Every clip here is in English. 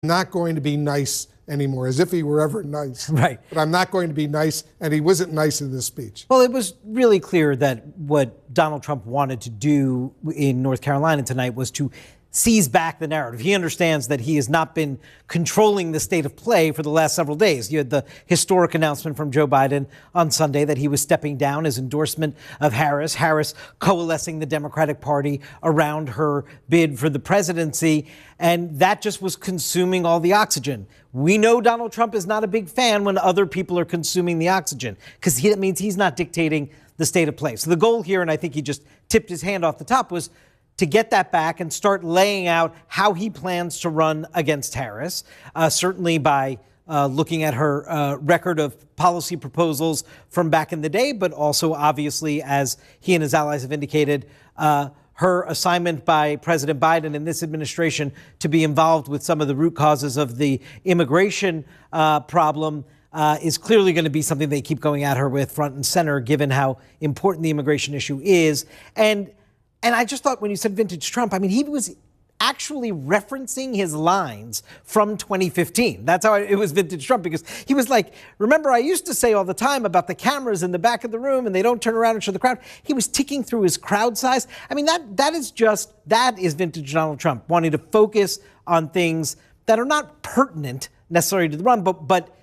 not going to be nice anymore, as if he were ever nice. Right. But I'm not going to be nice, and he wasn't nice in this speech. Well, it was really clear that what Donald Trump wanted to do in North Carolina tonight was to seize back the narrative. He understands that he has not been controlling the state of play for the last several days. You had the historic announcement from Joe Biden on Sunday that he was stepping down his endorsement of Harris coalescing the Democratic Party around her bid for the presidency. And that just was consuming all the oxygen. We know Donald Trump is not a big fan when other people are consuming the oxygen, because that means he's not dictating the state of play. So the goal here, and I think he just tipped his hand off the top, was to get that back and start laying out how he plans to run against Harris, certainly by looking at her record of policy proposals from back in the day, but also obviously, as he and his allies have indicated, her assignment by President Biden and this administration to be involved with some of the root causes of the immigration problem is clearly going to be something they keep going at her with front and center, given how important the immigration issue is. And I just thought when you said vintage Trump, I mean, he was actually referencing his lines from 2015. That's how it was vintage Trump, because he was like, remember, I used to say all the time about the cameras in the back of the room and they don't turn around and show the crowd. He was ticking through his crowd size. I mean, that is vintage Donald Trump, wanting to focus on things that are not pertinent necessarily to the run, but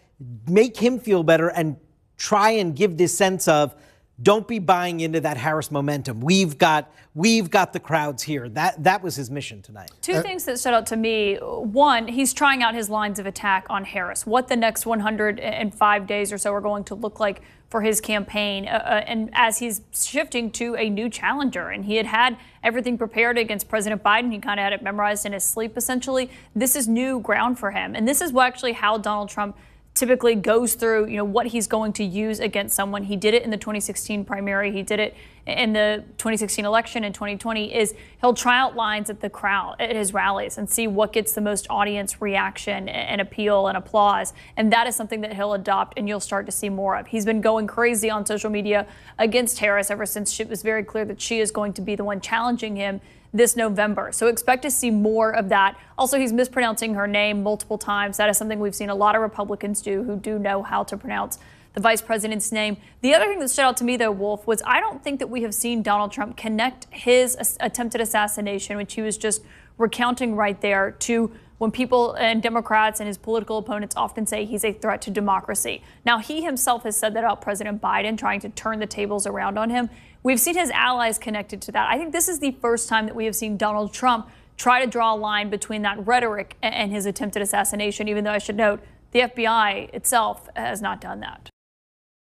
make him feel better and try and give this sense of, don't be buying into that Harris momentum. We've got the crowds here. That was his mission tonight. Two things that stood out to me. One, he's trying out his lines of attack on Harris. What the next 105 days or so are going to look like for his campaign, and as he's shifting to a new challenger. And he had everything prepared against President Biden. He kind of had it memorized in his sleep, essentially. This is new ground for him. And this is actually how Donald Trump typically goes through, what he's going to use against someone. He did it in the 2016 primary. He did it in the 2016 election. In 2020 is he'll try out lines at his rallies and see what gets the most audience reaction and appeal and applause. And that is something that he'll adopt and you'll start to see more of. He's been going crazy on social media against Harris ever since it was very clear that she is going to be the one challenging him this November. So expect to see more of that. Also, he's mispronouncing her name multiple times. That is something we've seen a lot of Republicans do who do know how to pronounce the vice president's name. The other thing that stood out to me, though, Wolf, was I don't think that we have seen Donald Trump connect his attempted assassination, which he was just recounting right there, to when people and Democrats and his political opponents often say he's a threat to democracy. Now, he himself has said that about President Biden, trying to turn the tables around on him. We've seen his allies connected to that. I think this is the first time that we have seen Donald Trump try to draw a line between that rhetoric and his attempted assassination, even though I should note the FBI itself has not done that.